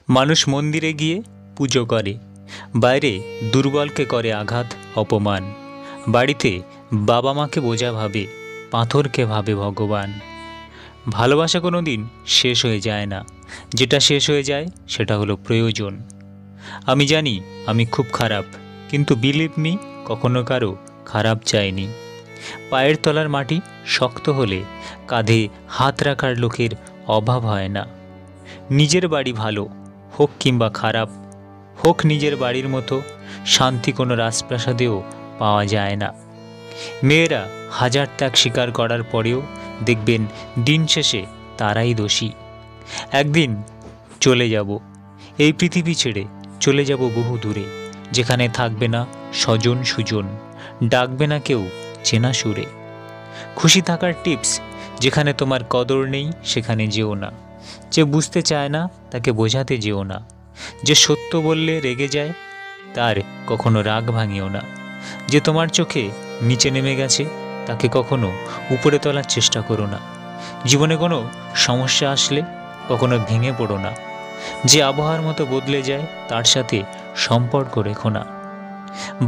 মানুষ মন্দিরে গিয়ে পুজো করে, বাইরে দুর্বলকে করে আঘাত অপমান, বাড়িতে বাবা মাকে বোঝা ভাবে, পাথরকে ভাবে ভগবান। ভালোবাসা কোনো দিন শেষ হয়ে যায় না, যেটা শেষ হয়ে যায় সেটা হলো প্রয়োজন। আমি জানি আমি খুব খারাপ, কিন্তু বিলিভ মি, কখনো কারো খারাপ চাইনি। পায়ের তলার মাটি শক্ত হলে কাঁধে হাত রাখার লোকের অভাব হয় না। নিজের বাড়ি ভালো হোক কিংবা খারাপ হোক, নিজের বাড়ির মতো শান্তি কোনো রাজপ্রাসাদেও পাওয়া যায় না। মেয়েরা হাজার ত্যাগ স্বীকার করার পরেও দেখবেন দিন শেষে তারাই দোষী। একদিন চলে যাব এই পৃথিবী ছেড়ে, চলে যাব বহু দূরে, যেখানে থাকবে না স্বজন সুজন, ডাকবে না কেউ চেনা সুরে। খুশি থাকার টিপস: যেখানে তোমার কদর নেই সেখানে যেও না। যে বুঝতে চায় না তাকে বোঝাতে যেও না। যে সত্য বললে রেগে যায় তার কখনো রাগ ভাঙিও না। যে তোমার চোখে নিচে নেমে গেছে তাকে কখনো উপরে তোলার চেষ্টা করো না। জীবনে কোনো সমস্যা আসলে কখনো ভেঙে পড়ো না। যে আবহাওয়ার মতো বদলে যায় তার সাথে সম্পর্ক রেখো না।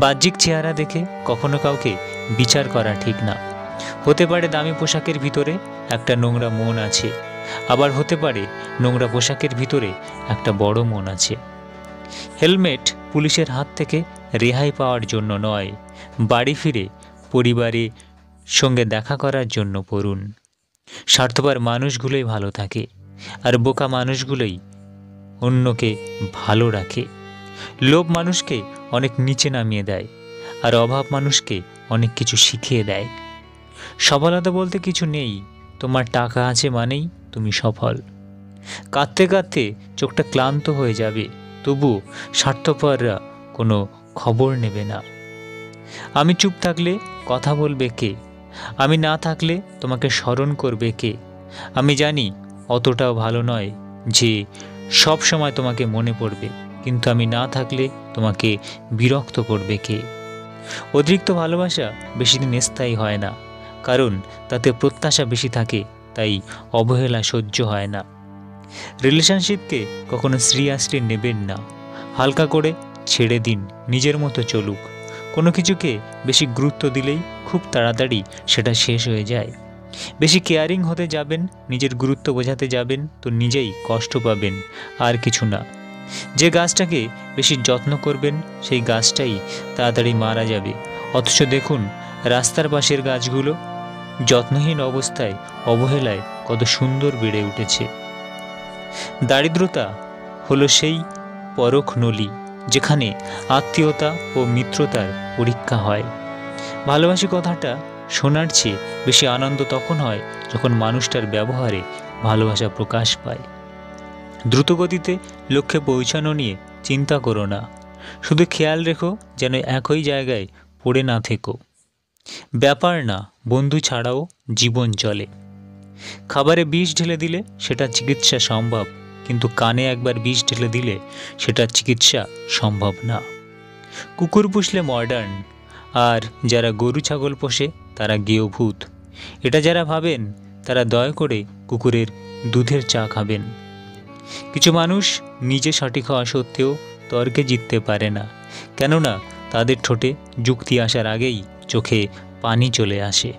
বাহ্যিক চেহারা দেখে কখনো কাউকে বিচার করা ঠিক না। হতে পারে দামি পোশাকের ভিতরে একটা নোংরা মন আছে, আবার হতে পারে নোংরা পোশাকের ভিতরে একটা বড় মন আছে। হেলমেট পুলিশের হাত থেকে রেহাই পাওয়ার জন্য নয়, বাড়ি ফিরে পরিবারের সঙ্গে দেখা করার জন্য পড়ুন। স্বার্থপর মানুষগুলোই ভালো থাকে, আর বোকা মানুষগুলোই অন্যকে ভালো রাখে। লোভ মানুষকে অনেক নিচে নামিয়ে দেয়, আর অভাব মানুষকে অনেক কিছু শিখিয়ে দেয়। সফলতা বলতে কিছু নেই, তোমার টাকা আছে মানেই তুমি সফল। কাঁদতে কাঁদতে চোখটা ক্লান্ত হয়ে যাবে, তবু স্বার্থপররা কোনো খবর নেবে না। আমি চুপ থাকলে কথা বলবে কে? আমি না থাকলে তোমাকে স্মরণ করবে কে? আমি জানি অতটাও ভালো নয় যে সব সময় তোমাকে মনে পড়বে, কিন্তু আমি না থাকলে তোমাকে বিরক্ত করবে কে? অতিরিক্ত ভালোবাসা বেশি দিন স্থায়ী হয় না, কারণ তাতে প্রত্যাশা বেশি থাকে, তাই অবহেলা সহ্য হয় না। রিলেশনশিপকে কখনো সিরিয়াসলি নেবেন না, হালকা করে ছেড়ে দিন, নিজের মতো চলুক। কোনো কিছুকে বেশি গুরুত্ব দিলেই খুব তাড়াতাড়ি সেটা শেষ হয়ে যায়। বেশি কেয়ারিং হতে যাবেন, নিজের গুরুত্ব বোঝাতে যাবেন তো নিজেই কষ্ট পাবেন, আর কিছু না। যে গাছটাকে বেশি যত্ন করবেন সেই গাছটাই তাড়াতাড়ি মারা যাবে। অথচ দেখুন রাস্তার পাশের গাছগুলো যত্নহীন অবস্থায়, অবহেলায় কত সুন্দর বেড়ে উঠেছে। দারিদ্রতা হলো সেই পরখ নলি যেখানে আত্মীয়তা ও মিত্রতার পরীক্ষা হয়। ভালোবাসি কথাটা শোনার চেয়ে বেশি আনন্দ তখন হয় যখন মানুষটার ব্যবহারে ভালোবাসা প্রকাশ পায়। দ্রুতগতিতে লক্ষ্যে পৌঁছানো নিয়ে চিন্তা করো না, শুধু খেয়াল রেখো যেন একই জায়গায় পড়ে না থেকো। ব্যাপার না, বন্ধু ছাড়াও জীবন চলে। খাবারে বিষ ঢেলে দিলে সেটা চিকিৎসা সম্ভব, কিন্তু কানে একবার বিষ ঢেলে দিলে সেটা চিকিৎসা সম্ভব না। কুকুর পুষলে মডার্ন, আর যারা গরু ছাগল পোষে তারা গেঁয়োভূত। এটা যারা ভাবেন তারা দয়া করে কুকুরের দুধের চা খাবেন। কিছু মানুষ নিজে সঠিক হওয়া সত্ত্বেও তর্কে জিততে পারে না, কেননা তাদের ঠোঁটে যুক্তি আসার আগেই চোখে পানি চলে আসে।